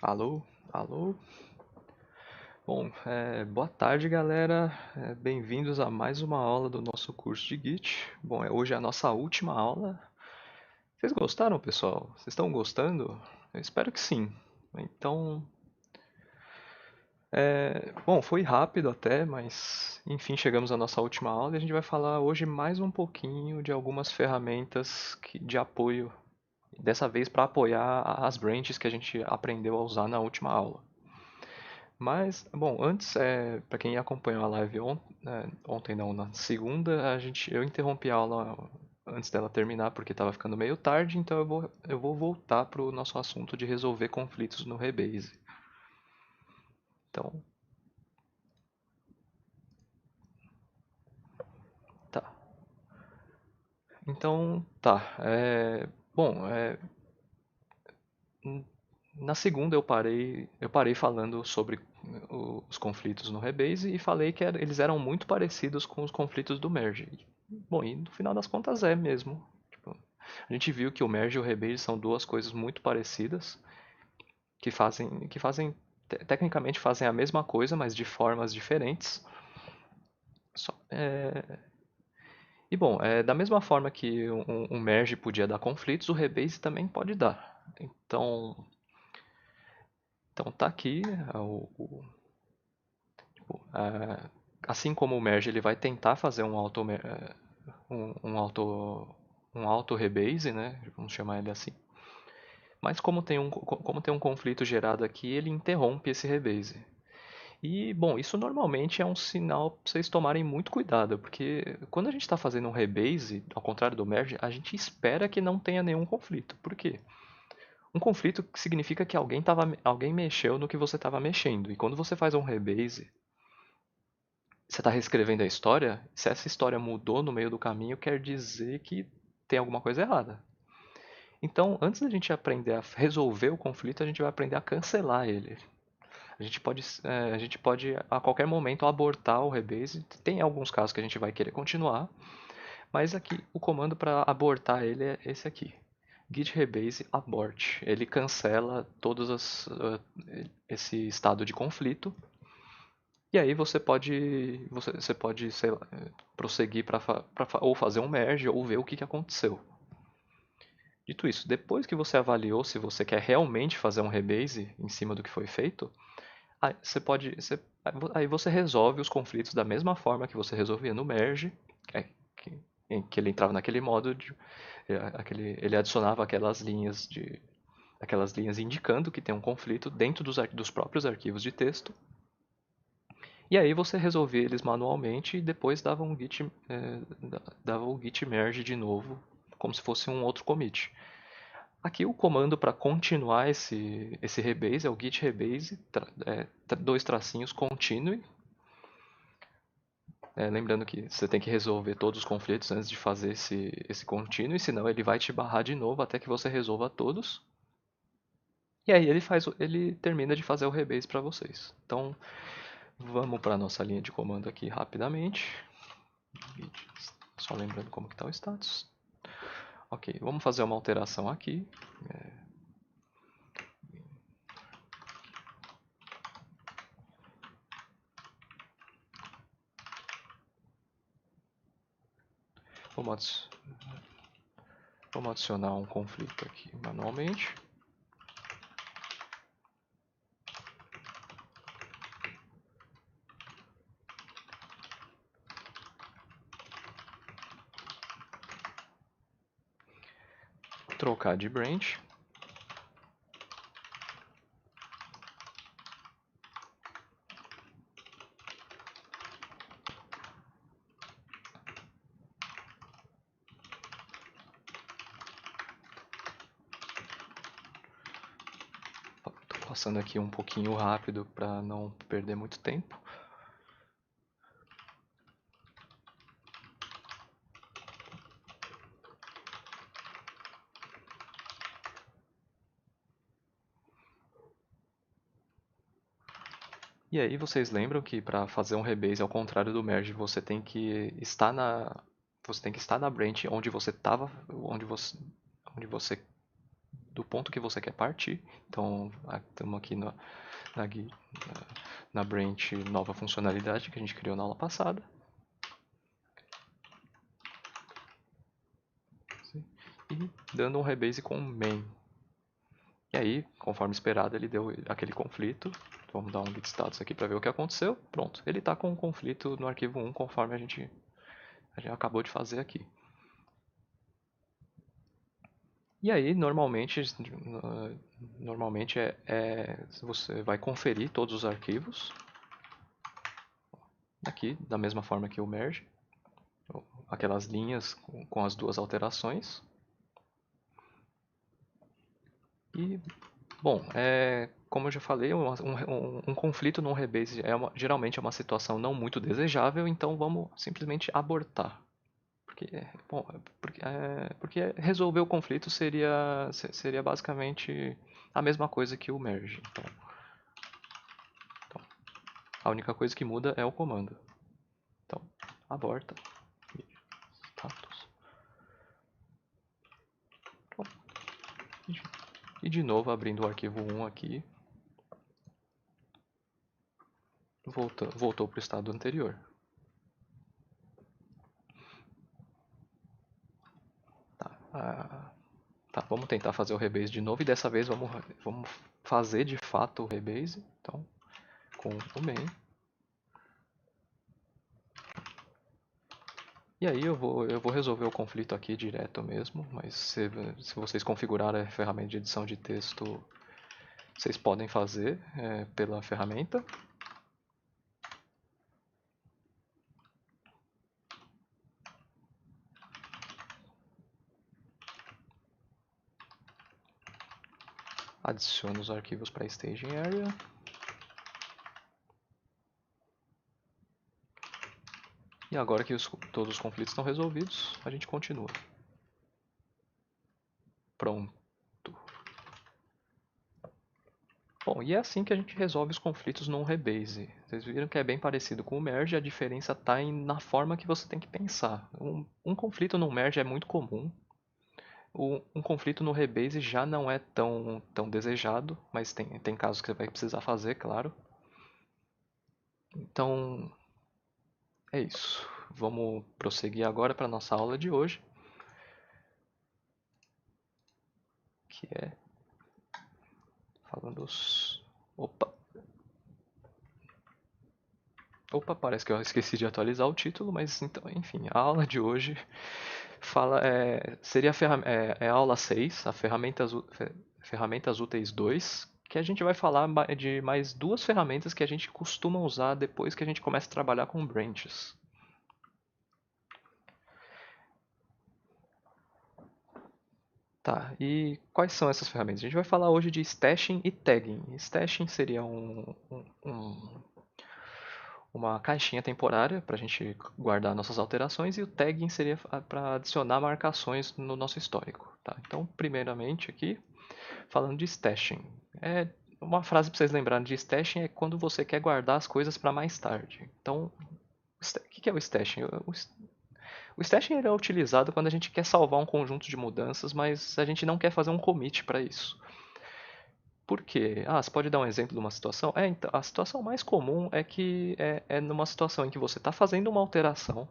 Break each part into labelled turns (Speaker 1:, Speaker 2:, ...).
Speaker 1: Alô? Alô? Bom, boa tarde, galera. Bem-vindos a mais uma aula do nosso curso de Git. Bom, hoje é a nossa última aula. Vocês gostaram, pessoal? Vocês estão gostando? Eu espero que sim. Então, bom, foi rápido até, mas enfim, chegamos à nossa última aula e a gente vai falar hoje mais um pouquinho de algumas ferramentas de apoio, dessa vez para apoiar as branches que a gente aprendeu a usar na última aula. Mas, bom, antes, para quem acompanhou a live ontem não, na segunda, eu interrompi a aula antes dela terminar porque estava ficando meio tarde, então eu vou voltar para o nosso assunto de resolver conflitos no Rebase. Então, tá. Então, tá. Bom, na segunda eu parei falando sobre os conflitos no Rebase e falei que eles eram muito parecidos com os conflitos do Merge. Bom, e no final das contas é mesmo. Tipo, a gente viu que o Merge e o Rebase são duas coisas muito parecidas, tecnicamente fazem a mesma coisa, mas de formas diferentes. Só- é, E bom, da mesma forma que um Merge podia dar conflitos, o Rebase também pode dar. Então tá aqui é, assim como o merge ele vai tentar fazer um auto rebase, né? Vamos chamar ele assim. Mas como tem um conflito gerado aqui, ele interrompe esse rebase. E, bom, isso normalmente é um sinal para vocês tomarem muito cuidado, porque quando a gente está fazendo um rebase, ao contrário do merge, a gente espera que não tenha nenhum conflito. Por quê? Um conflito significa que alguém mexeu no que você estava mexendo. E quando você faz um rebase, você está reescrevendo a história, se essa história mudou no meio do caminho, quer dizer que tem alguma coisa errada. Então, antes da gente aprender a resolver o conflito, a gente vai aprender a cancelar ele. A gente pode a qualquer momento abortar o rebase. Tem alguns casos que a gente vai querer continuar, mas aqui o comando para abortar ele é esse aqui. Git rebase abort. Ele cancela esse estado de conflito. E aí você pode, sei lá, prosseguir ou fazer um merge ou ver o que aconteceu. Dito isso, depois que você avaliou se você quer realmente fazer um rebase em cima do que foi feito, aí você resolve os conflitos da mesma forma que você resolvia no merge, em que ele entrava naquele modo ele adicionava aquelas linhas indicando que tem um conflito dentro dos próprios arquivos de texto. E aí você resolvia eles manualmente e depois dava o git merge de novo, como se fosse um outro commit. Aqui o comando para continuar esse rebase é o git rebase, dois tracinhos continue. Lembrando que você tem que resolver todos os conflitos antes de fazer esse continue, senão ele vai te barrar de novo até que você resolva todos. E aí ele termina de fazer o rebase para vocês. Então vamos para a nossa linha de comando aqui rapidamente. Só lembrando como que está o status. Ok, vamos fazer uma alteração aqui. Vamos, vamos adicionar um conflito aqui manualmente. Trocar de branch. Estou passando aqui um pouquinho rápido para não perder muito tempo. E aí vocês lembram que para fazer um rebase ao contrário do merge, você tem que estar na branch onde você do ponto que você quer partir. Então, estamos aqui na, na branch nova funcionalidade que a gente criou na aula passada. E dando um rebase com main. E aí, conforme esperado, ele deu aquele conflito. Vamos dar um git status aqui para ver o que aconteceu. Pronto, ele está com um conflito no arquivo 1, conforme a gente acabou de fazer aqui. E aí, normalmente você vai conferir todos os arquivos. Aqui, da mesma forma que o merge. Aquelas linhas com as duas alterações. E, bom, como eu já falei, um conflito num rebase geralmente é uma situação não muito desejável, então vamos simplesmente abortar. Porque resolver o conflito seria basicamente a mesma coisa que o merge. Então, a única coisa que muda é o comando. Então, aborta. Status. E de novo, abrindo o arquivo 1 aqui, voltou para o estado anterior. Tá, vamos tentar fazer o rebase de novo e dessa vez vamos fazer de fato o rebase. Então, com o main. E aí eu vou resolver o conflito aqui direto mesmo, mas se vocês configurarem a ferramenta de edição de texto, vocês podem fazer pela ferramenta. Adicione os arquivos para a staging area. E agora que todos os conflitos estão resolvidos, a gente continua. Pronto. Bom, e é assim que a gente resolve os conflitos num rebase. Vocês viram que é bem parecido com o merge, a diferença está na forma que você tem que pensar. Um conflito no merge é muito comum. Um conflito no rebase já não é tão desejado, mas tem casos que você vai precisar fazer, claro. Então, é isso. Vamos prosseguir agora para a nossa aula de hoje, que é falando os... Opa, parece que eu esqueci de atualizar o título, mas então, enfim, a aula de hoje seria a aula 6, a ferramentas úteis 2, que a gente vai falar de mais duas ferramentas que a gente costuma usar depois que a gente começa a trabalhar com branches. Tá, e quais são essas ferramentas? A gente vai falar hoje de stashing e tagging. Stashing seria uma caixinha temporária para a gente guardar nossas alterações e o tagging seria para adicionar marcações no nosso histórico. Tá? Então, primeiramente aqui, falando de stashing. Uma frase para vocês lembrarem de stashing é quando você quer guardar as coisas para mais tarde. Então, o que é o stashing? O stashing ele é utilizado quando a gente quer salvar um conjunto de mudanças, mas a gente não quer fazer um commit para isso. Por quê? Você pode dar um exemplo de uma situação? Então, a situação mais comum é que é numa situação em que você está fazendo uma alteração,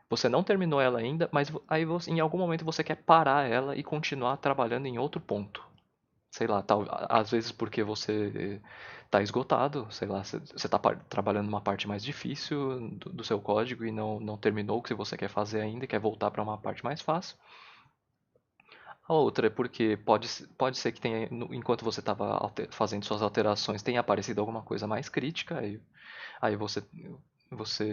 Speaker 1: você não terminou ela ainda, mas aí em algum momento você quer parar ela e continuar trabalhando em outro ponto. Sei lá, às vezes porque você está esgotado, sei lá, você está trabalhando numa parte mais difícil do seu código e não terminou o que você quer fazer ainda e quer voltar para uma parte mais fácil. A outra é porque pode ser que tenha, enquanto você estava fazendo suas alterações, tenha aparecido alguma coisa mais crítica, aí você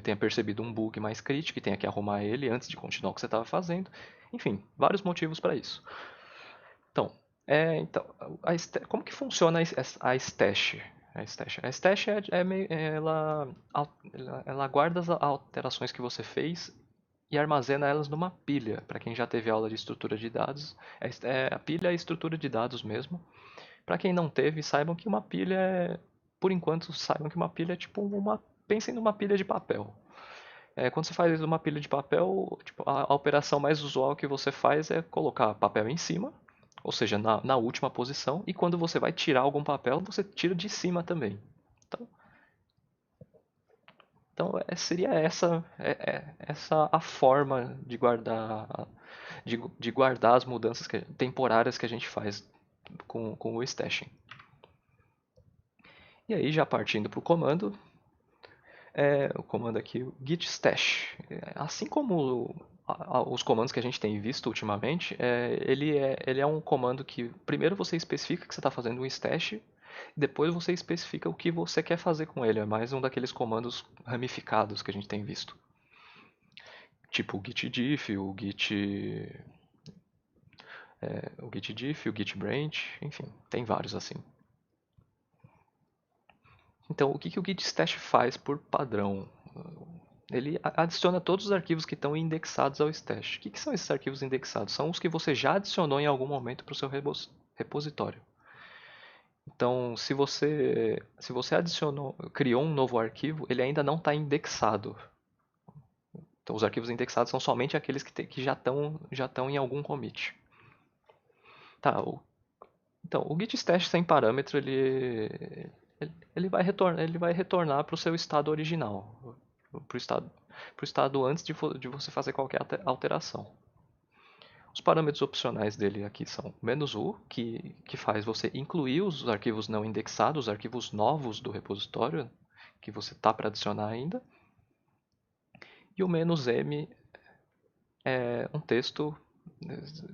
Speaker 1: tenha percebido um bug mais crítico e tenha que arrumar ele antes de continuar o que você estava fazendo. Enfim, vários motivos para isso. Então, como que funciona a stash? A stash ela guarda as alterações que você fez e armazena elas numa pilha. Para quem já teve aula de estrutura de dados, a pilha é a estrutura de dados mesmo. Para quem não teve, saibam que uma pilha por enquanto, saibam que uma pilha é tipo pensem numa pilha de papel. Quando você faz uma pilha de papel, tipo, a operação mais usual que você faz é colocar papel em cima, ou seja, na última posição, e quando você vai tirar algum papel, você tira de cima também. Então, seria essa a forma de guardar as mudanças temporárias que a gente faz com o stashing. E aí, já partindo para o comando, o comando aqui, o git stash. Assim como os comandos que a gente tem visto ultimamente, ele é um comando que primeiro você especifica que você está fazendo um stash, depois você especifica o que você quer fazer com ele. É mais um daqueles comandos ramificados que a gente tem visto. Tipo o git diff, o git diff, o git branch, enfim, tem vários assim. Então, o que o git stash faz por padrão? Ele adiciona todos os arquivos que estão indexados ao stash. O que são esses arquivos indexados? São os que você já adicionou em algum momento para o seu repositório. Então, se você criou um novo arquivo, ele ainda não está indexado. Então, os arquivos indexados são somente aqueles que já estão em algum commit. Tá, então, o git stash sem parâmetro, ele vai retornar para o seu estado original, para o estado antes de você fazer qualquer alteração. Os parâmetros opcionais dele aqui são "-u", que faz você incluir os arquivos não indexados, os arquivos novos do repositório, que você está para adicionar ainda. E o "-m" é um texto,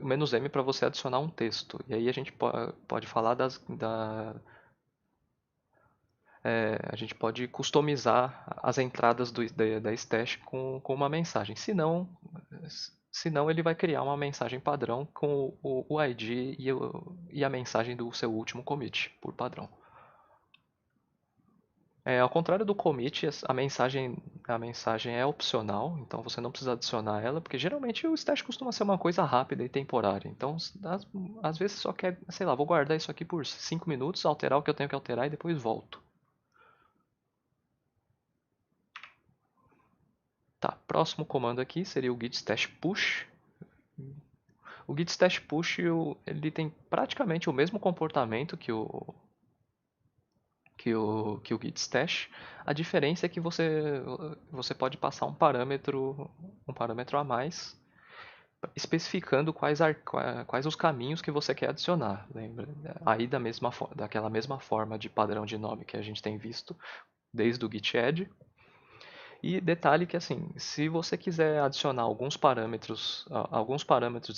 Speaker 1: o "-m" para você adicionar um texto. E aí a gente pode falar a gente pode customizar as entradas da stash com uma mensagem. Se não, ele vai criar uma mensagem padrão com o ID e a mensagem do seu último commit, por padrão. Ao contrário do commit, a mensagem é opcional, então você não precisa adicionar ela, porque geralmente o stash costuma ser uma coisa rápida e temporária. Então, às vezes só quer, sei lá, vou guardar isso aqui por 5 minutos, alterar o que eu tenho que alterar e depois volto. Tá, próximo comando aqui seria o git stash push. O git stash push ele tem praticamente o mesmo comportamento que o git stash. A diferença é que você pode passar um parâmetro a mais, especificando quais os caminhos que você quer adicionar. Lembra? Aí daquela mesma forma de padrão de nome que a gente tem visto desde o git add. E detalhe que assim, se você quiser adicionar alguns parâmetros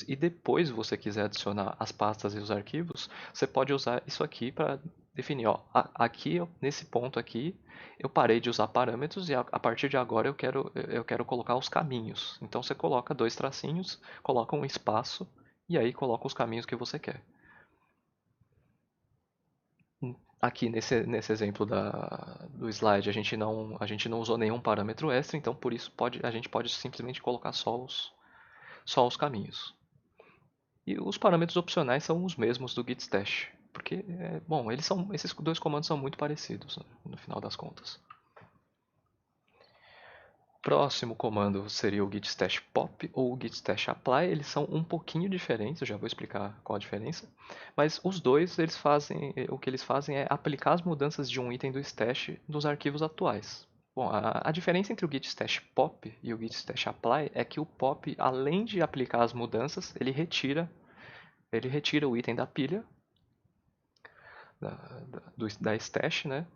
Speaker 1: e depois você quiser adicionar as pastas e os arquivos, você pode usar isso aqui para definir, ó, aqui nesse ponto aqui eu parei de usar parâmetros e a partir de agora eu quero colocar os caminhos. Então você coloca dois tracinhos, coloca um espaço e aí coloca os caminhos que você quer. Aqui nesse exemplo do slide a gente não usou nenhum parâmetro extra, então por isso a gente pode simplesmente colocar só os caminhos. E os parâmetros opcionais são os mesmos do git stash, porque, bom, esses dois comandos são muito parecidos, né, no final das contas. Próximo comando seria o git stash pop ou o git stash apply. Eles são um pouquinho diferentes, eu já vou explicar qual a diferença. Mas os dois, o que eles fazem é aplicar as mudanças de um item do stash nos arquivos atuais. Bom, a diferença entre o git stash pop e o git stash apply é que o pop, além de aplicar as mudanças, ele retira o item da pilha da stash, né?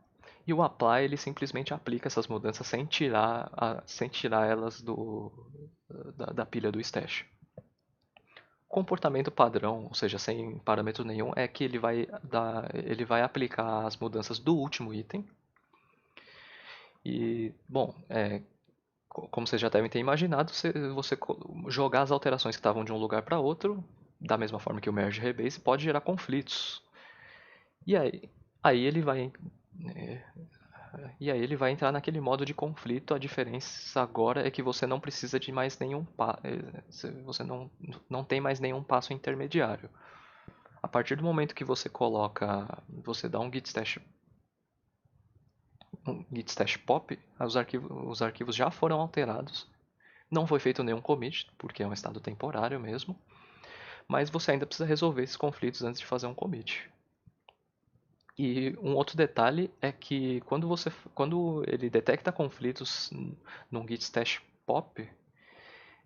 Speaker 1: E o apply ele simplesmente aplica essas mudanças sem tirar elas da pilha do stash. O comportamento padrão, ou seja, sem parâmetro nenhum, é que ele vai aplicar as mudanças do último item. E, bom, como vocês já devem ter imaginado, você jogar as alterações que estavam de um lugar para outro, da mesma forma que o merge rebase, pode gerar conflitos. E aí ele vai é, E aí ele vai entrar naquele modo de conflito. A diferença agora é que você não precisa de mais nenhum você não tem mais nenhum passo intermediário. A partir do momento que você dá um git stash pop, os arquivos já foram alterados. Não foi feito nenhum commit, porque é um estado temporário mesmo. mas você ainda precisa resolver esses conflitos antes de fazer um commit. E um outro detalhe é que quando ele detecta conflitos num git stash pop,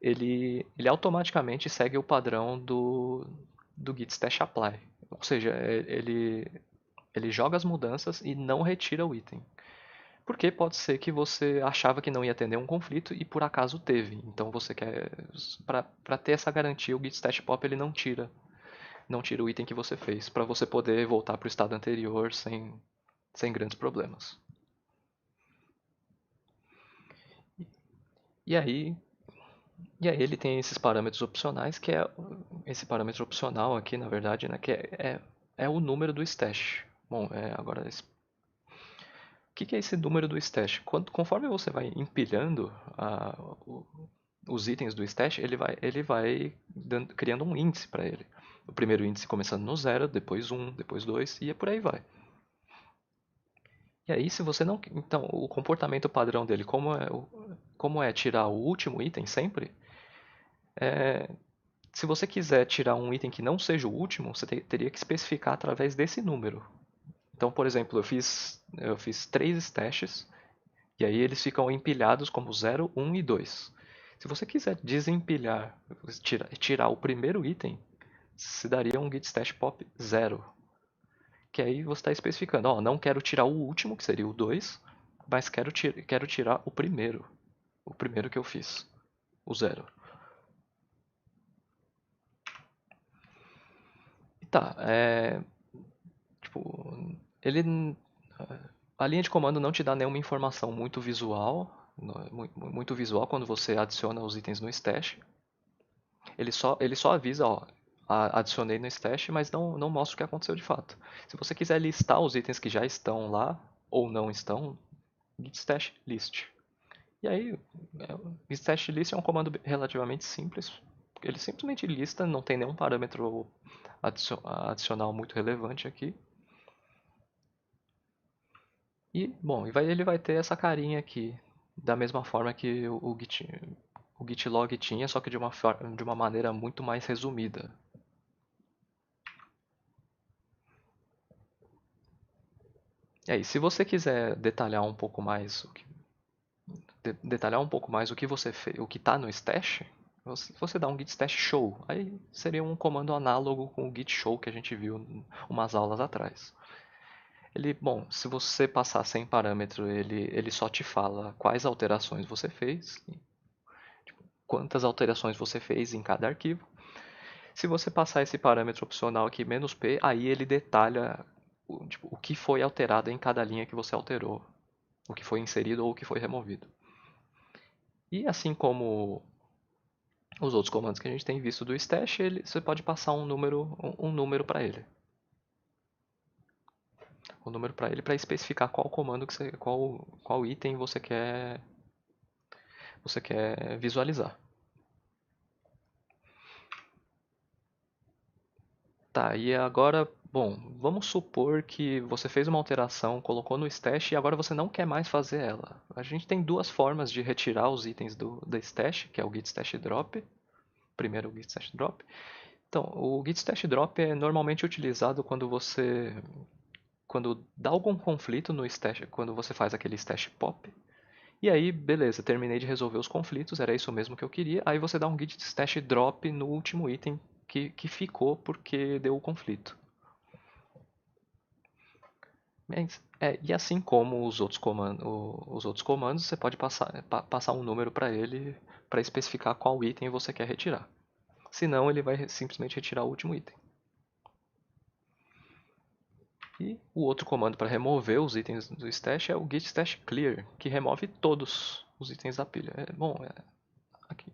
Speaker 1: ele automaticamente segue o padrão do git stash apply. Ou seja, ele joga as mudanças e não retira o item. Porque pode ser que você achava que não ia ter nenhum conflito e por acaso teve. Então você quer, para ter essa garantia, o git stash pop ele não tira o item que você fez, para você poder voltar para o estado anterior sem grandes problemas. E aí, e aí ele tem esses parâmetros opcionais, que é esse parâmetro opcional aqui, na verdade, né, que é o número do stash. Bom, agora o que é esse número do stash? Conforme você vai empilhando os itens do stash, ele vai criando um índice para ele. O primeiro índice começando no 0, depois 1, depois 2 e por aí vai. E aí, se você não. Então, o comportamento padrão dele, como é tirar o último item sempre, se você quiser tirar um item que não seja o último, você teria que especificar através desse número. Então, por exemplo, eu fiz 3 stashes, e aí eles ficam empilhados como 0, 1 e 2. Se você quiser desempilhar, tirar o primeiro item, se daria um git stash pop 0. Que aí você está especificando, ó, não quero tirar o último, que seria o 2, mas quero tirar o primeiro que eu fiz, o 0. E tá, tipo, a linha de comando não te dá nenhuma informação muito visual, muito visual quando você adiciona os itens no stash. Ele só avisa, ó, adicionei no stash, mas não mostra o que aconteceu de fato. Se você quiser listar os itens que já estão lá ou não estão, git stash list. E aí, o git stash list é um comando relativamente simples. Ele simplesmente lista, não tem nenhum parâmetro adicional muito relevante aqui. E, bom, ele vai ter essa carinha aqui, da mesma forma que o Git log tinha, só que de uma maneira muito mais resumida. E aí, se você quiser detalhar um pouco mais o que você fez, o que está no stash, você dá um git stash show. Aí seria um comando análogo com o git show que a gente viu umas aulas atrás. Bom, se você passar sem parâmetro, ele só te fala quais alterações você fez, quantas alterações você fez em cada arquivo. Se você passar esse parâmetro opcional aqui, "-p", aí ele detalha o que foi alterado em cada linha que você alterou, o que foi inserido ou o que foi removido. E assim como os outros comandos que a gente tem visto do stash, você pode passar um número para ele. Um número para ele para especificar qual comando qual item você quer visualizar. Tá, e agora, bom, vamos supor que você fez uma alteração, colocou no stash e agora você não quer mais fazer ela. A gente tem duas formas de retirar os itens do stash, que é o git stash drop. Primeiro o git stash drop. Então, o git stash drop é normalmente utilizado quando dá algum conflito no stash, quando você faz aquele stash pop. E aí, beleza, terminei de resolver os conflitos, era isso mesmo que eu queria. Aí você dá um git stash drop no último item que ficou porque deu o conflito. E assim como os outros comandos, você pode passar um número para ele para especificar qual item você quer retirar. Senão, ele vai simplesmente retirar o último item. E o outro comando para remover os itens do stash é o git stash clear, que remove todos os itens da pilha. Bom, aqui.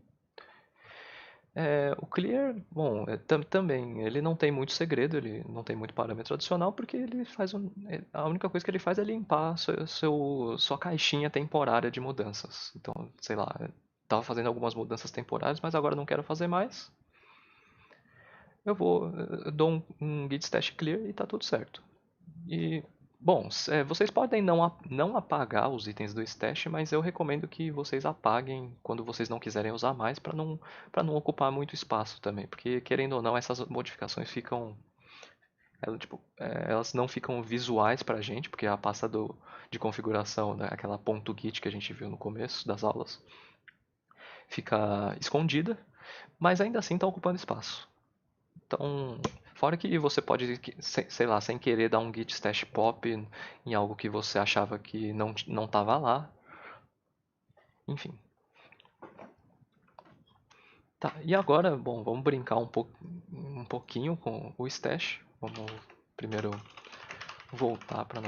Speaker 1: O clear, bom, também, ele não tem muito segredo, ele não tem muito parâmetro adicional, porque a única coisa que ele faz é limpar sua caixinha temporária de mudanças. Então, sei lá, estava fazendo algumas mudanças temporárias, mas agora não quero fazer mais. Eu dou um git stash clear e está tudo certo. E Bom, vocês podem não apagar os itens do stash, mas eu recomendo que vocês apaguem quando vocês não quiserem usar mais, para não ocupar muito espaço também. Porque, querendo ou não, essas modificações ficam. Elas não ficam visuais pra gente, porque a pasta de configuração, né, aquela .git que a gente viu no começo das aulas, fica escondida, mas ainda assim está ocupando espaço. Então, fora que você pode, sei lá, sem querer dar um git stash pop em algo que você achava que não estava lá. Enfim. Tá, e agora, bom, vamos brincar um pouquinho com o stash. Vamos primeiro voltar para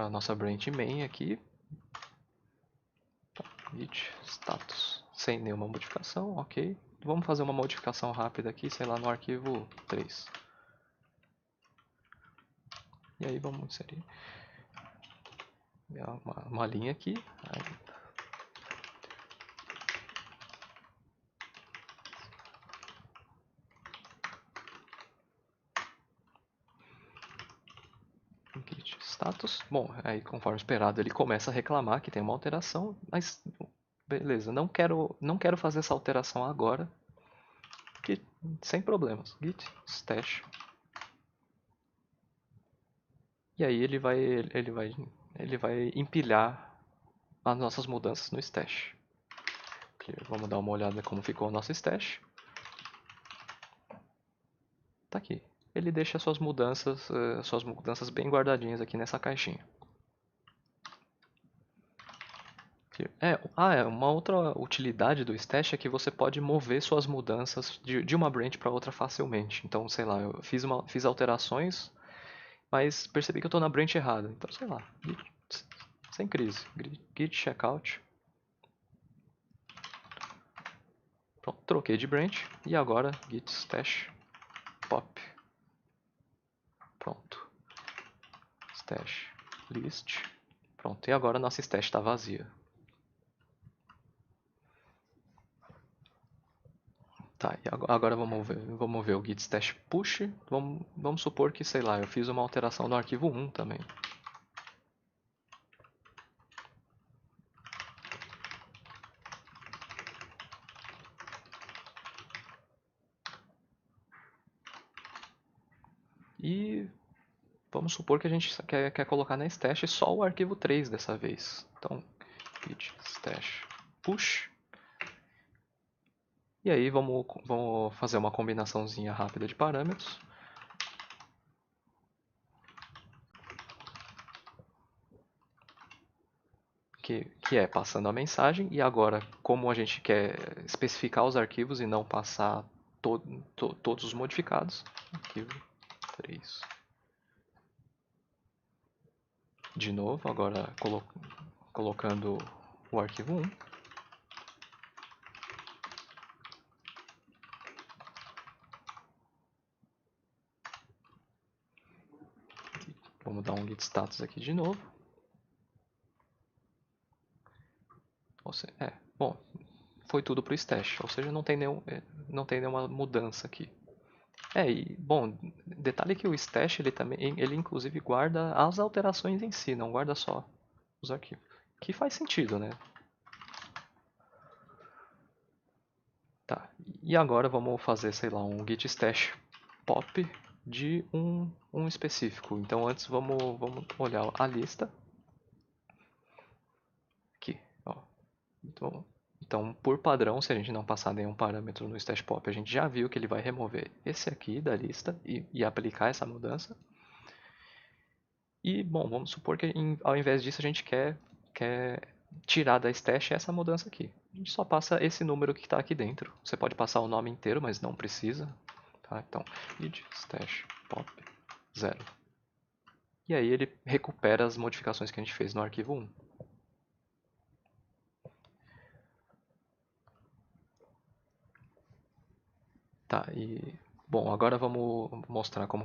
Speaker 1: nossa branch main aqui. Git status sem nenhuma modificação, ok. Vamos fazer uma modificação rápida aqui, sei lá, no arquivo 3. E aí vamos inserir uma linha aqui. Git status. Bom, aí conforme esperado ele começa a reclamar que tem uma alteração, mas beleza, não quero fazer essa alteração agora, que sem problemas. Git stash. E aí ele vai empilhar as nossas mudanças no stash. Aqui, vamos dar uma olhada como ficou o nosso stash. Tá aqui. Ele deixa suas mudanças bem guardadinhas aqui nessa caixinha. Uma outra utilidade do stash é que você pode mover suas mudanças de uma branch para outra facilmente. Então, sei lá, eu fiz alterações, mas percebi que eu estou na branch errada. Então, sei lá, sem crise. Git checkout. Pronto, troquei de branch e agora git stash pop. Pronto. Stash list. Pronto, e agora nossa stash está vazia. Tá, e agora vamos ver o git stash push. Vamos supor que, sei lá, eu fiz uma alteração no arquivo 1 também. E vamos supor que a gente quer colocar na stash só o arquivo 3 dessa vez. Então, git stash push. E aí vamos fazer uma combinaçãozinha rápida de parâmetros. Que é passando a mensagem. E agora, como a gente quer especificar os arquivos e não passar todos os modificados, arquivo 3. De novo, agora colocando o arquivo 1. Vamos dar um git status aqui de novo. Bom, foi tudo para o stash, ou seja, não tem nenhuma mudança aqui. Bom, detalhe que o stash ele inclusive guarda as alterações em si, não guarda só os arquivos. Que faz sentido, né? Tá. E agora vamos fazer, sei lá, um git stash pop de um específico. Então antes vamos olhar a lista. Aqui, ó. Então, por padrão, se a gente não passar nenhum parâmetro no stash pop, a gente já viu que ele vai remover esse aqui da lista e aplicar essa mudança. E, bom, vamos supor que ao invés disso a gente quer tirar da stash essa mudança aqui. A gente só passa esse número que está aqui dentro. Você pode passar o nome inteiro, mas não precisa. Tá? Então, id stash pop 0. E aí ele recupera as modificações que a gente fez no arquivo 1. Tá, e bom, agora vamos mostrar como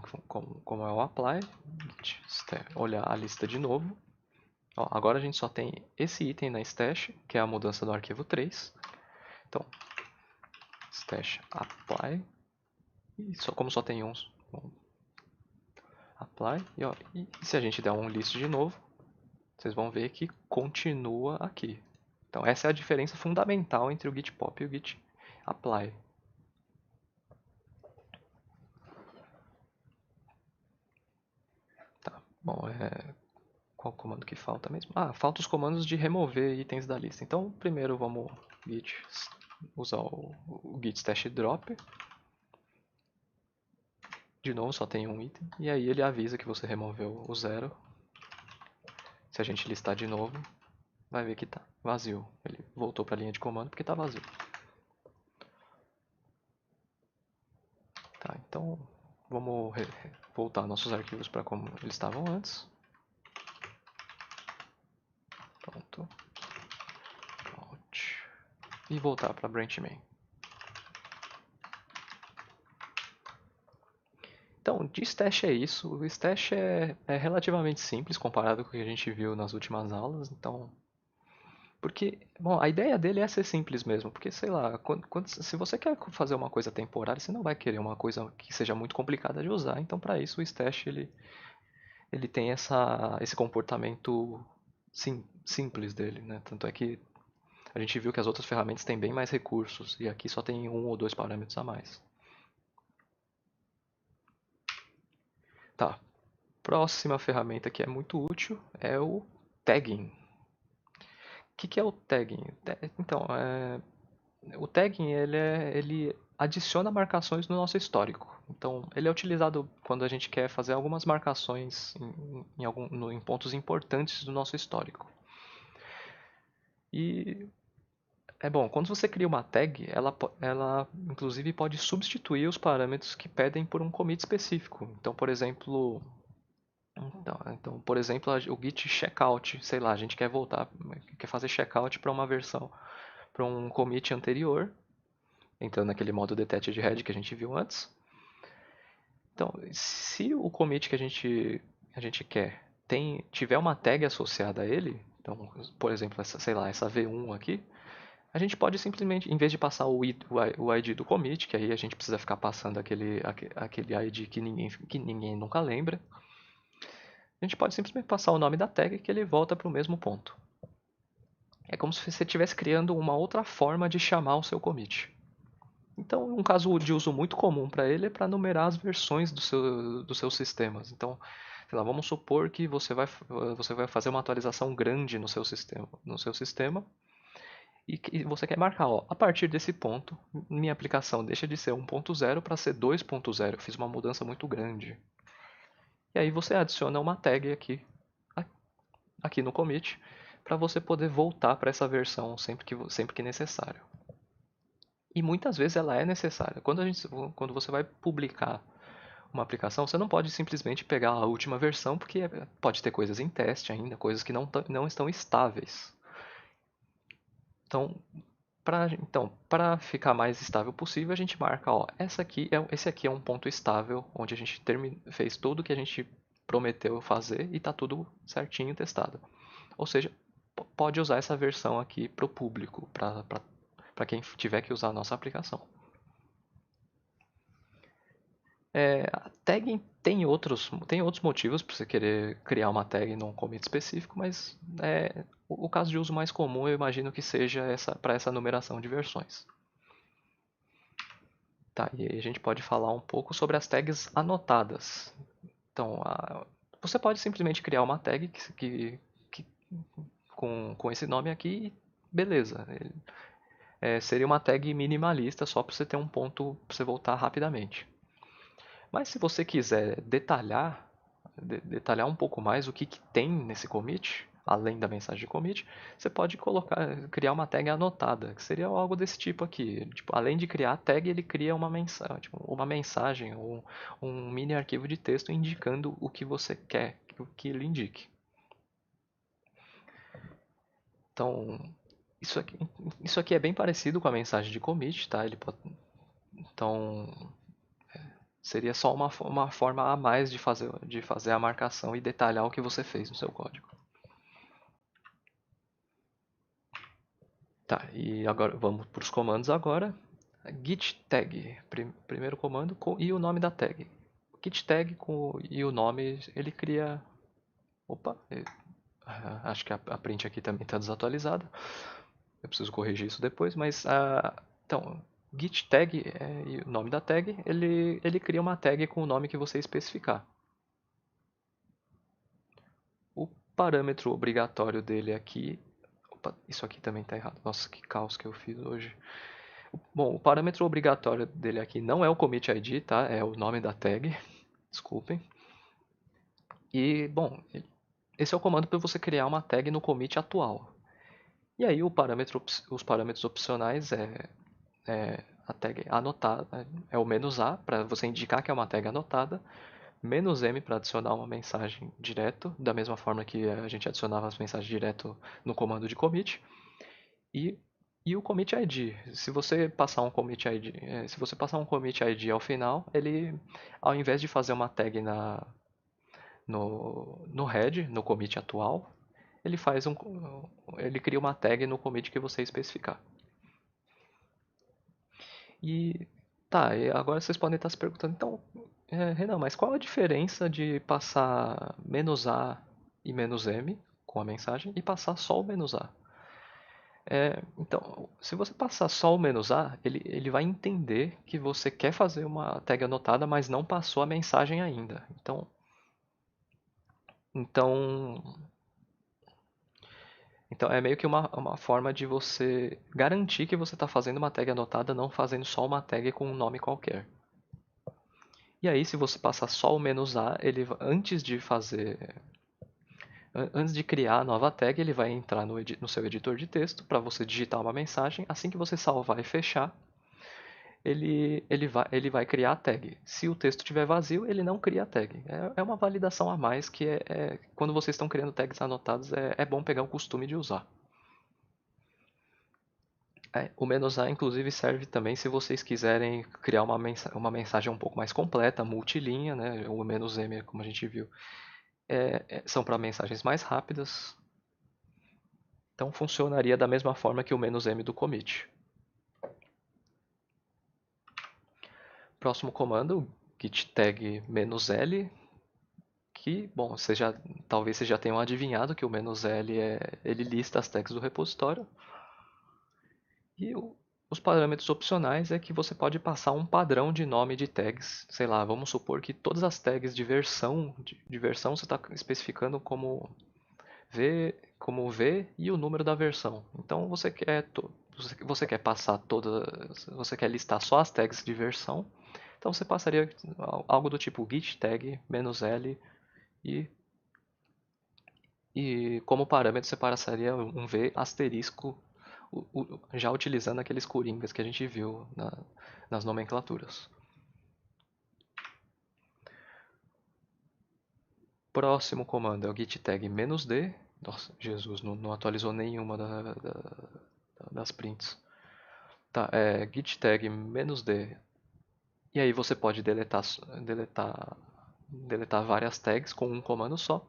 Speaker 1: é o apply. Olhar a lista de novo. Ó, agora a gente só tem esse item na stash, que é a mudança do arquivo 3. Então, stash apply. E como só tem uns, apply, e, ó, e se a gente der um list de novo, vocês vão ver que continua aqui. Então essa é a diferença fundamental entre o git pop e o git apply. Tá, bom, qual comando que falta mesmo? Ah, falta os comandos de remover itens da lista. Então primeiro vamos usar o git stash drop. De novo, só tem um item. E aí ele avisa que você removeu o 0. Se a gente listar de novo, vai ver que tá vazio. Ele voltou para a linha de comando porque tá vazio. Tá, então vamos voltar nossos arquivos para como eles estavam antes. Pronto. E voltar para branch main. Então, de stash é isso. O stash é relativamente simples comparado com o que a gente viu nas últimas aulas. Então, porque, bom, a ideia dele é ser simples mesmo. Porque, sei lá, se você quer fazer uma coisa temporária, você não vai querer uma coisa que seja muito complicada de usar. Então, para isso, o stash ele tem esse comportamento simples dele, né? Tanto é que a gente viu que as outras ferramentas têm bem mais recursos. E aqui só tem um ou dois parâmetros a mais. Tá, próxima ferramenta que é muito útil é o tagging. O que é o tagging? Então, o tagging ele adiciona marcações no nosso histórico. Então, ele é utilizado quando a gente quer fazer algumas marcações em pontos importantes do nosso histórico. E é bom, quando você cria uma tag, ela inclusive pode substituir os parâmetros que pedem por um commit específico. Então, por exemplo, por exemplo, o git checkout, sei lá, a gente quer voltar, quer fazer checkout para uma versão, para um commit anterior, entrando naquele modo detected head que a gente viu antes. Então, se o commit que a gente quer tiver uma tag associada a ele, então, por exemplo, sei lá, essa v1 aqui, a gente pode simplesmente, em vez de passar o ID do commit, que aí a gente precisa ficar passando aquele ID que ninguém nunca lembra, a gente pode simplesmente passar o nome da tag que ele volta para o mesmo ponto. É como se você estivesse criando uma outra forma de chamar o seu commit. Então, um caso de uso muito comum para ele é para numerar as versões dos seus sistemas. Então, sei lá, vamos supor que você vai fazer uma atualização grande no seu sistema e você quer marcar, ó, a partir desse ponto, minha aplicação deixa de ser 1.0 para ser 2.0. Eu fiz uma mudança muito grande. E aí você adiciona uma tag aqui no commit para você poder voltar para essa versão sempre que necessário. E muitas vezes ela é necessária. Quando você vai publicar uma aplicação, você não pode simplesmente pegar a última versão, porque pode ter coisas em teste ainda, coisas que não estão estáveis. Então, para ficar mais estável possível, a gente marca, ó, esse aqui é um ponto estável, onde a gente fez tudo o que a gente prometeu fazer e está tudo certinho testado. Ou seja, pode usar essa versão aqui para o público, para quem tiver que usar a nossa aplicação. A tagging tem outros motivos para você querer criar uma tag num commit específico, mas o caso de uso mais comum eu imagino que seja para essa numeração de versões. Tá, e aí a gente pode falar um pouco sobre as tags anotadas. Então, você pode simplesmente criar uma tag com esse nome aqui e beleza. Seria uma tag minimalista só para você ter um ponto para você voltar rapidamente. Mas se você quiser detalhar um pouco mais o que tem nesse commit, além da mensagem de commit, você pode criar uma tag anotada, que seria algo desse tipo aqui. Tipo, além de criar a tag, ele cria uma mensagem ou um mini arquivo de texto indicando o que você quer que ele indique. Então, isso aqui é bem parecido com a mensagem de commit, tá? Então, seria só uma forma a mais de fazer a marcação e detalhar o que você fez no seu código. Tá, e agora vamos para os comandos agora. Git tag, primeiro comando, e o nome da tag. git tag e o nome ele cria. Opa, acho que a print aqui também está desatualizada. Eu preciso corrigir isso depois, mas então, git tag e o nome da tag, ele cria uma tag com o nome que você especificar. O parâmetro obrigatório dele aqui. Opa, isso aqui também está errado. Nossa, que caos que eu fiz hoje. Bom, o parâmetro obrigatório dele aqui não é o commit ID, tá? É o nome da tag. Desculpem. E, bom, esse é o comando para você criar uma tag no commit atual. E aí os parâmetros opcionais é a tag anotada, é o "-a" para você indicar que é uma tag anotada, "-m" para adicionar uma mensagem direto, da mesma forma que a gente adicionava as mensagens direto no comando de commit, e, e o commit ID. Se você passar um commit ID, se você passar um commit ID ao final, ele, ao invés de fazer uma tag no head, no commit atual, ele cria uma tag no commit que você especificar. E tá, e agora vocês podem estar se perguntando, então, Renan, mas qual a diferença de passar "-a" e "-m" com a mensagem e passar só o "-a"? Então, se você passar só o "-a", ele vai entender que você quer fazer uma tag anotada, mas não passou a mensagem ainda. Então, então é meio que uma forma de você garantir que você está fazendo uma tag anotada, não fazendo só uma tag com um nome qualquer. E aí, se você passar só o "-a", antes de criar a nova tag, ele vai entrar no seu editor de texto para você digitar uma mensagem. Assim que você salvar e fechar, ele vai criar a tag. Se o texto estiver vazio, ele não cria a tag. É uma validação a mais que quando vocês estão criando tags anotadas, é bom pegar o costume de usar. O "-a", inclusive, serve também se vocês quiserem criar uma mensagem um pouco mais completa, multilinha, né? O "-m", como a gente viu, são para mensagens mais rápidas. Então funcionaria da mesma forma que o "-m" do commit. Próximo comando, git tag "-l", que, bom, talvez vocês já tenham adivinhado que o "-l" ele lista as tags do repositório. E os parâmetros opcionais é que você pode passar um padrão de nome de tags. Sei lá, vamos supor que todas as tags de versão você está especificando como V e o número da versão. Então você quer passar você quer listar só as tags de versão. Então você passaria algo do tipo git tag "-l" e, e como parâmetro você passaria um V asterisco, já utilizando aqueles coringas que a gente viu nas nomenclaturas. Próximo comando é o git tag "-d". Nossa, Jesus, não atualizou nenhuma das prints. Tá, git tag "-d". E aí você pode deletar várias tags com um comando só.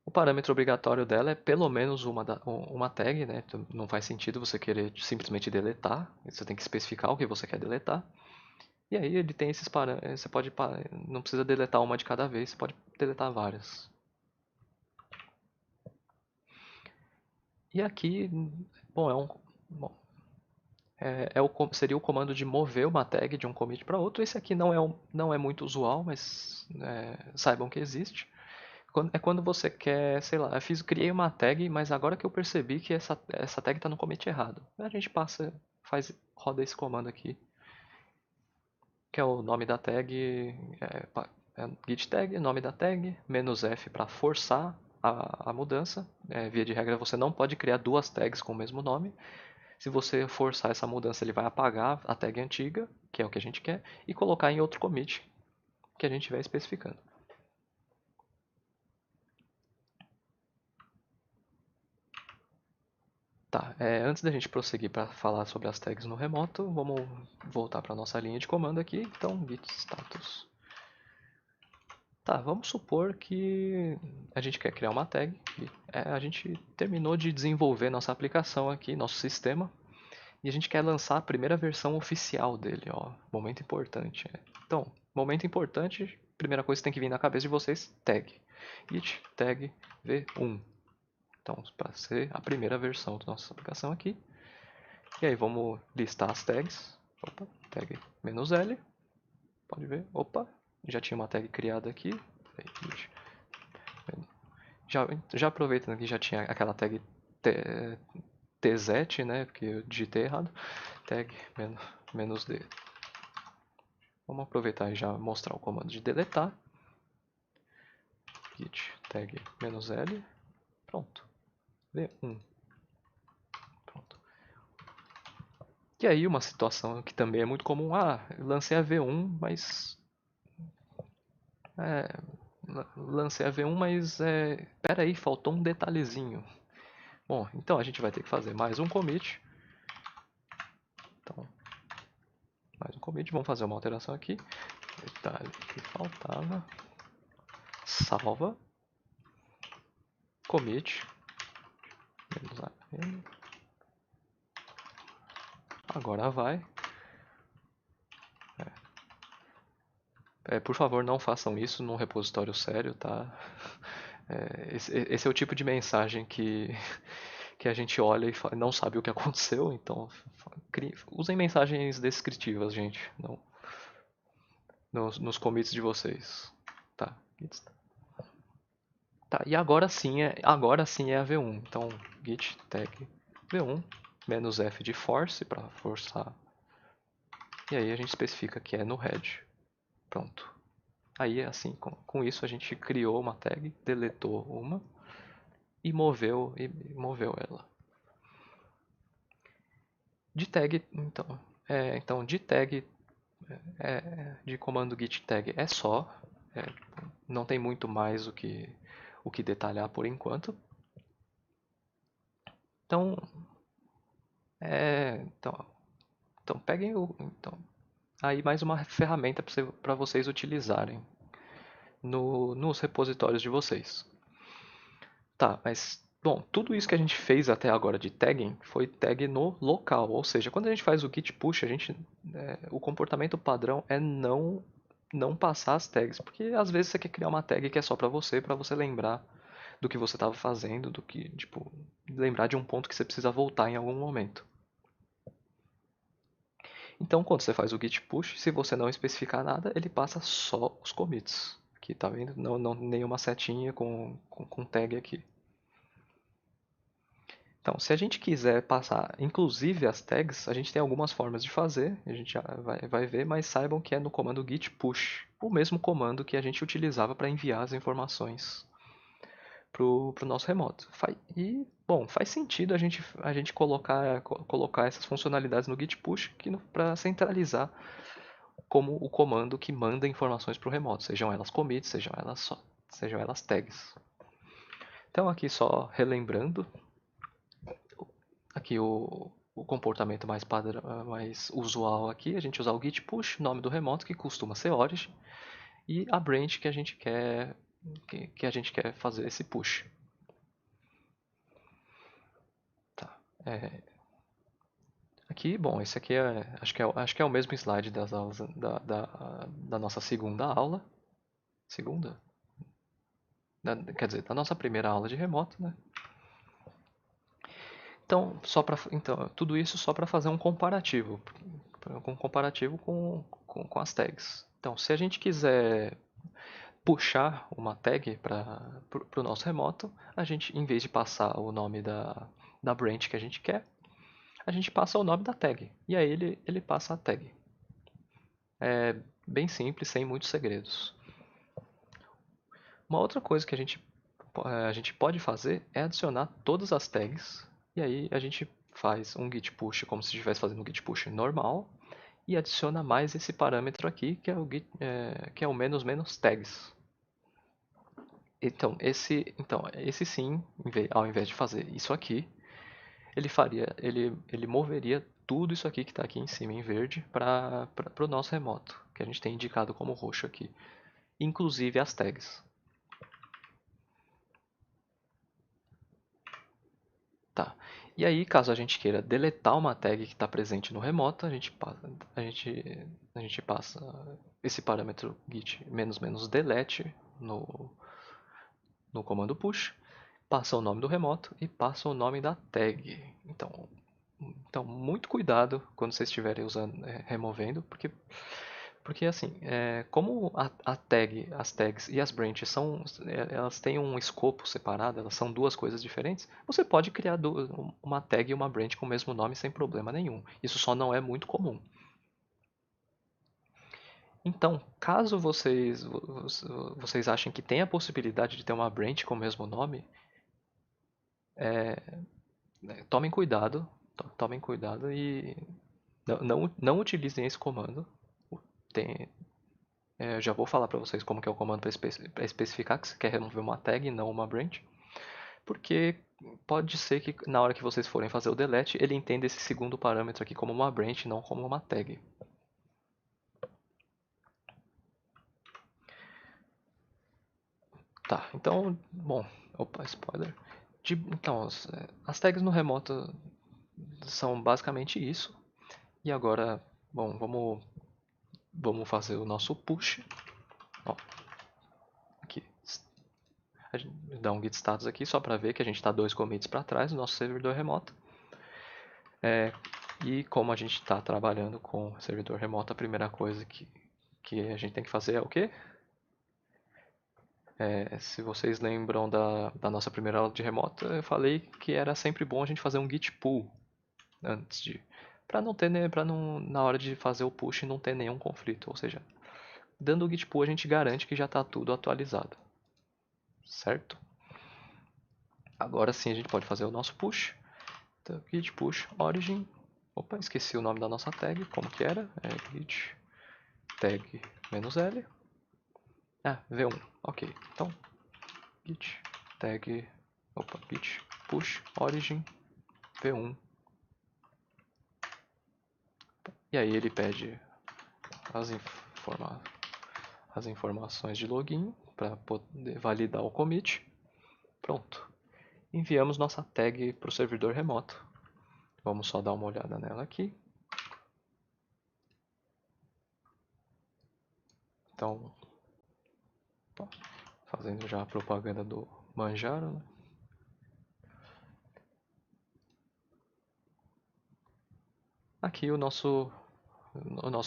Speaker 1: O parâmetro obrigatório dela é pelo menos uma tag, né? Então, não faz sentido você querer simplesmente deletar. Você tem que especificar o que você quer deletar. E aí ele tem esses parâmetros. Não precisa deletar uma de cada vez, você pode deletar várias. E aqui, bom, bom, seria o comando de mover uma tag de um commit para outro. Esse aqui não é muito usual, mas saibam que existe. É quando você quer, sei lá, criei uma tag, mas agora que eu percebi que essa tag está no commit errado. A gente roda esse comando aqui, que é o nome da tag, git tag, nome da tag, "-f" para forçar a mudança. Via de regra, você não pode criar duas tags com o mesmo nome. Se você forçar essa mudança, ele vai apagar a tag antiga, que é o que a gente quer, e colocar em outro commit que a gente estiver especificando. Tá, antes da gente prosseguir para falar sobre as tags no remoto, vamos voltar para a nossa linha de comando aqui. Então, git status. Tá, vamos supor que a gente quer criar uma tag. A gente terminou de desenvolver nossa aplicação aqui, nosso sistema. E a gente quer lançar a primeira versão oficial dele, ó. Momento importante. Então, momento importante, primeira coisa que tem que vir na cabeça de vocês, tag. Git tag v1. Então, para ser a primeira versão da nossa aplicação aqui. E aí vamos listar as tags. Opa, tag "-l". Pode ver. Opa, já tinha uma tag criada aqui. Já aproveitando que já tinha aquela tag "tzet", né? Porque eu digitei errado. Tag "-d". Vamos aproveitar e já mostrar o comando de deletar. Git tag "-l". Pronto. V1. Pronto. E aí uma situação que também é muito comum. Ah, lancei a V1, mas... lancei a V1, mas... Pera aí, faltou um detalhezinho. Bom, então a gente vai ter que fazer mais um commit. Então, mais um commit. Vamos fazer uma alteração aqui. Detalhe que faltava. Salva. Commit. Agora vai. Por favor, não façam isso num repositório sério, tá? Esse é o tipo de mensagem que a gente olha e não sabe o que aconteceu, então usem mensagens descritivas, gente, não, nos commits de vocês. Tá, tá, e agora sim é a V1. Então, git tag V1 -f de force para forçar. E aí a gente especifica que é no head. Pronto. Aí, assim, com isso a gente criou uma tag, deletou uma e moveu ela. De tag, então de tag, de comando git tag é só, não tem muito mais o que detalhar por enquanto. Então, peguem aí mais uma ferramenta para vocês utilizarem nos repositórios de vocês. Tá, mas bom, tudo isso que a gente fez até agora de tagging foi tag no local, ou seja, quando a gente faz o git push, o comportamento padrão é não passar as tags, porque às vezes você quer criar uma tag que é só para você lembrar do que você estava fazendo, do que, tipo, lembrar de um ponto que você precisa voltar em algum momento. Então, quando você faz o git push, se você não especificar nada, ele passa só os commits. Aqui, tá vendo? Não nenhuma setinha com tag aqui. Então, se a gente quiser passar inclusive as tags, a gente tem algumas formas de fazer, a gente já vai ver, mas saibam que é no comando git push, o mesmo comando que a gente utilizava para enviar as informações para o nosso remoto. E, bom, faz sentido a gente colocar essas funcionalidades no git push para centralizar como o comando que manda informações para o remoto, sejam elas commits, sejam elas tags. Então, aqui só relembrando, aqui o comportamento mais padrão, mais usual aqui, a gente usar o git push, nome do remoto, que costuma ser origin, e a branch que a gente quer fazer esse push. Tá. Aqui, bom, esse aqui acho que é o mesmo slide das aulas da nossa segunda aula. Segunda? Quer dizer, da nossa primeira aula de remoto, né? Então, tudo isso só para fazer um comparativo com as tags. Então, se a gente quiser puxar uma tag para o nosso remoto, a gente, em vez de passar o nome da branch que a gente quer, a gente passa o nome da tag. E aí ele passa a tag. É bem simples, sem muitos segredos. Uma outra coisa que a gente pode fazer é adicionar todas as tags. E aí a gente faz um git push como se estivesse fazendo um git push normal. E adiciona mais esse parâmetro aqui, que é o menos tags. Então, esse sim, ao invés de fazer isso aqui, ele moveria tudo isso aqui que está aqui em cima em verde para o nosso remoto, que a gente tem indicado como roxo aqui, inclusive as tags. Tá. E aí, caso a gente queira deletar uma tag que está presente no remoto, a gente passa esse parâmetro git "delete" no comando push, passa o nome do remoto e passa o nome da tag. Então muito cuidado quando vocês estiverem usando, removendo, porque assim, como as tags e as branches elas têm um escopo separado, elas são duas coisas diferentes, você pode criar uma tag e uma branch com o mesmo nome sem problema nenhum. Isso só não é muito comum. Então, caso vocês achem que tem a possibilidade de ter uma branch com o mesmo nome, tomem cuidado, tomem cuidado e não utilizem esse comando. Tem, eu já vou falar para vocês como que é o comando para especificar que você quer remover uma tag e não uma branch, porque pode ser que na hora que vocês forem fazer o delete, ele entenda esse segundo parâmetro aqui como uma branch, não como uma tag. Tá, então, bom, opa, spoiler. Então, as tags no remoto são basicamente isso. E agora, bom, vamos fazer o nosso push. Ó, aqui, a gente dá um git status aqui só para ver que a gente está 2 commits para trás do nosso servidor remoto. E como a gente está trabalhando com servidor remoto, a primeira coisa que a gente tem que fazer é o quê? Se vocês lembram da nossa primeira aula de remoto, eu falei que era sempre bom a gente fazer um git pull antes de, para não ter, né, para não na hora de fazer o push não ter nenhum conflito, ou seja, dando o git pull a gente garante que já está tudo atualizado, certo? Agora sim a gente pode fazer o nosso push. Então, git push origin. Opa, esqueci o nome da nossa tag, como que era? Git tag "-l". V1. Ok. Então, git tag, git push origin v1. E aí ele pede as, informa as informações de login para poder validar o commit. Pronto. Enviamos nossa tag para o servidor remoto. Vamos só dar uma olhada nela aqui. Então, fazendo já a propaganda do Manjaro, né? Aqui o nosso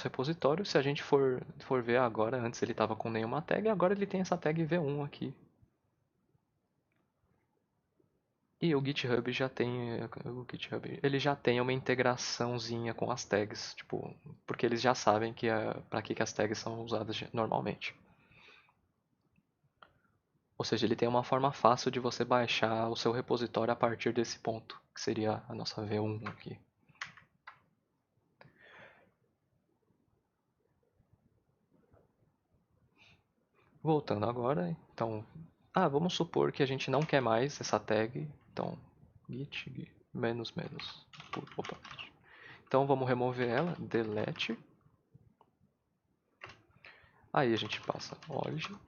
Speaker 1: repositório. Se a gente for ver agora, antes ele estava com nenhuma tag, agora ele tem essa tag v1 aqui. E o GitHub ele já tem uma integraçãozinha com as tags, tipo, porque eles já sabem para que as tags são usadas normalmente. Ou seja, ele tem uma forma fácil de você baixar o seu repositório a partir desse ponto, que seria a nossa v1 aqui. Voltando agora, então, vamos supor que a gente não quer mais essa tag, então git menos menos. Opa. Então vamos remover ela, delete. Aí a gente passa origin.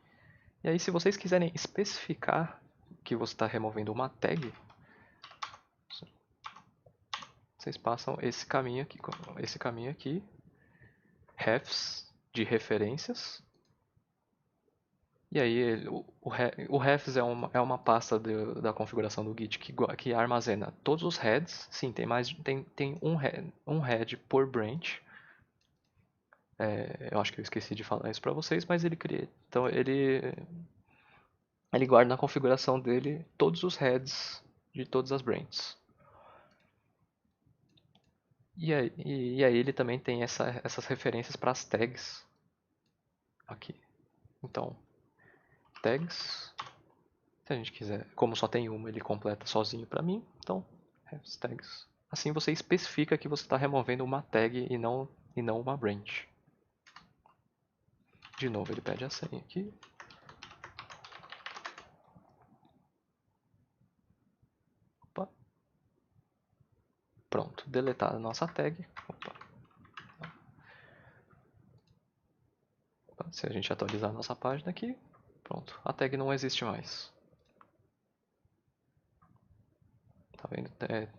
Speaker 1: E aí se vocês quiserem especificar que você está removendo uma tag, vocês passam esse caminho aqui, refs de referências. E aí o refs é uma pasta da configuração do Git que armazena todos os heads. Sim, tem um head por branch. Eu acho que eu esqueci de falar isso para vocês, mas ele cria. Então ele guarda na configuração dele todos os heads de todas as branches. E aí ele também tem essas referências para as tags aqui. Então, tags, se a gente quiser, como só tem uma, ele completa sozinho para mim. Então, tags. Assim você especifica que você está removendo uma tag e não uma branch. De novo, ele pede a senha aqui. Opa. Pronto, deletada a nossa tag. Opa. Se a gente atualizar a nossa página aqui, pronto, a tag não existe mais. Tá vendo?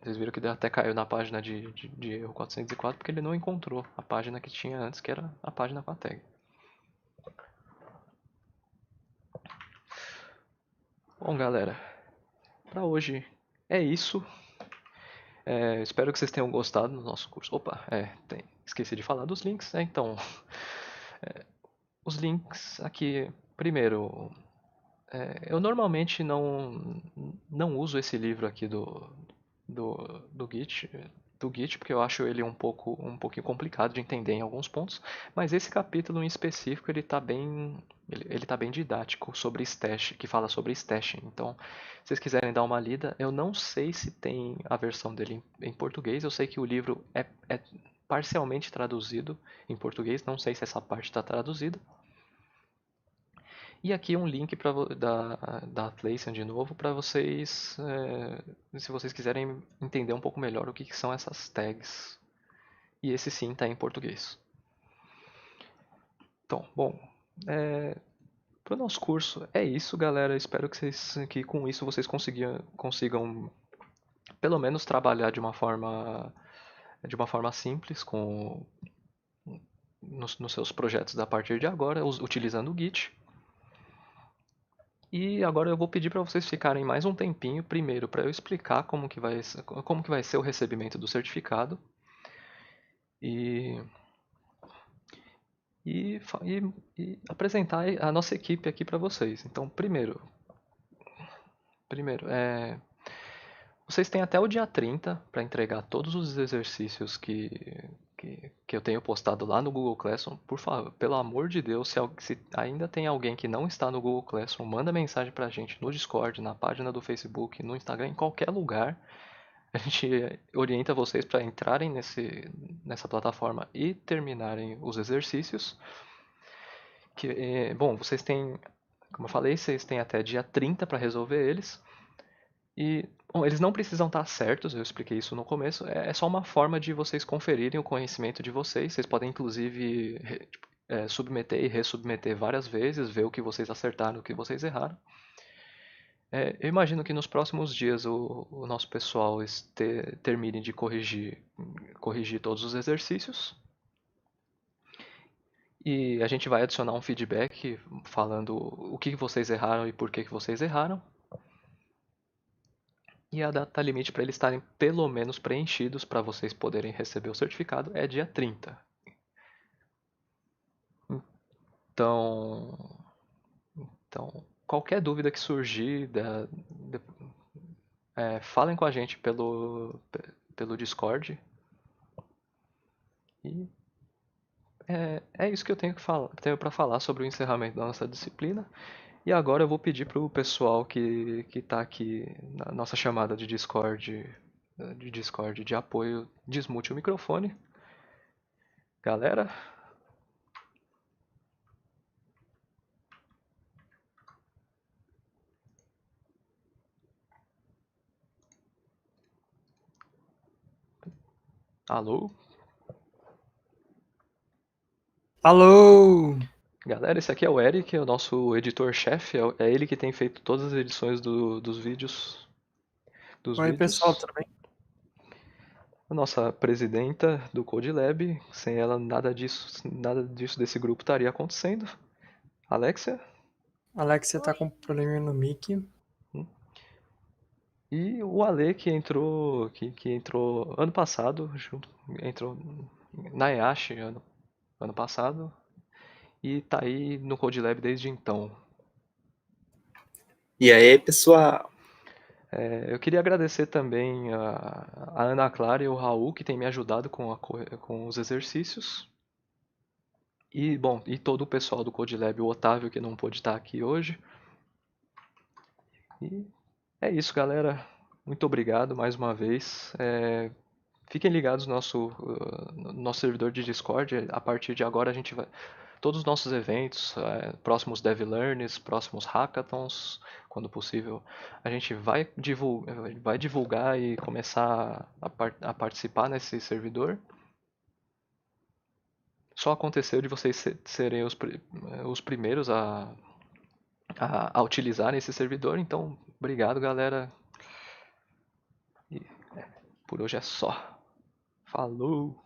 Speaker 1: Vocês viram que até caiu na página de erro 404 porque ele não encontrou a página que tinha antes, que era a página com a tag. Bom, galera, para hoje é isso. Espero que vocês tenham gostado do nosso curso. Opa, esqueci de falar dos links, né? Então, os links aqui, primeiro, eu normalmente não uso esse livro aqui do Git, porque eu acho ele um pouquinho complicado de entender em alguns pontos, mas esse capítulo em específico ele tá bem didático sobre stash, que fala sobre stashing. Então, se vocês quiserem dar uma lida, eu não sei se tem a versão dele em português, eu sei que o livro é parcialmente traduzido em português, não sei se essa parte está traduzida. E aqui um link da Atlassian de novo para vocês, se vocês quiserem entender um pouco melhor o que são essas tags. E esse sim está em português. Então, bom, para o nosso curso é isso, galera. Espero que com isso vocês consigam pelo menos trabalhar de uma forma simples nos seus projetos a partir de agora, utilizando o Git. E agora eu vou pedir para vocês ficarem mais um tempinho, primeiro para eu explicar como que vai ser o recebimento do certificado e, e apresentar a nossa equipe aqui para vocês. Então, primeiro, vocês têm até o dia 30 para entregar todos os exercícios que eu tenho postado lá no Google Classroom. Por favor, pelo amor de Deus, se ainda tem alguém que não está no Google Classroom, manda mensagem para a gente no Discord, na página do Facebook, no Instagram, em qualquer lugar. A gente orienta vocês para entrarem nessa plataforma e terminarem os exercícios. Bom, vocês têm, como eu falei, vocês têm até dia 30 para resolver eles. E, bom, eles não precisam estar certos, eu expliquei isso no começo, é só uma forma de vocês conferirem o conhecimento de vocês. Vocês podem, inclusive, submeter e ressubmeter várias vezes, ver o que vocês acertaram e o que vocês erraram. Eu imagino que nos próximos dias o nosso pessoal termine de corrigir todos os exercícios. E a gente vai adicionar um feedback falando o que vocês erraram e por que vocês erraram. E a data limite para eles estarem pelo menos preenchidos para vocês poderem receber o certificado é dia 30. Então, qualquer dúvida que surgir, falem com a gente pelo Discord. E é isso que eu tenho para falar sobre o encerramento da nossa disciplina. E agora eu vou pedir para o pessoal que está aqui na nossa chamada de Discord de apoio, desmute o microfone. Galera, alô?
Speaker 2: Alô!
Speaker 1: Galera, esse aqui é o Eric, é o nosso editor-chefe, é ele que tem feito todas as edições dos vídeos.
Speaker 2: Oi, pessoal, tudo bem?
Speaker 1: A nossa presidenta do CodeLab, sem ela nada disso desse grupo estaria acontecendo. Alexia.
Speaker 2: Alexia tá com problema no mic.
Speaker 1: E o Ale que entrou ano passado, entrou na EASH ano passado e tá aí no CodeLab desde então.
Speaker 3: E aí, pessoal?
Speaker 1: Eu queria agradecer também a Ana Clara e o Raul que têm me ajudado com os exercícios. E, bom, e todo o pessoal do CodeLab, o Otávio que não pôde estar aqui hoje. E é isso, galera. Muito obrigado mais uma vez. Fiquem ligados no nosso servidor de Discord. A partir de agora a gente vai. Todos os nossos eventos, próximos DevLearns, próximos Hackathons, quando possível, a gente vai divulgar e começar a participar nesse servidor. Só aconteceu de vocês serem os primeiros a utilizar esse servidor, então obrigado, galera. E Por hoje é só. Falou!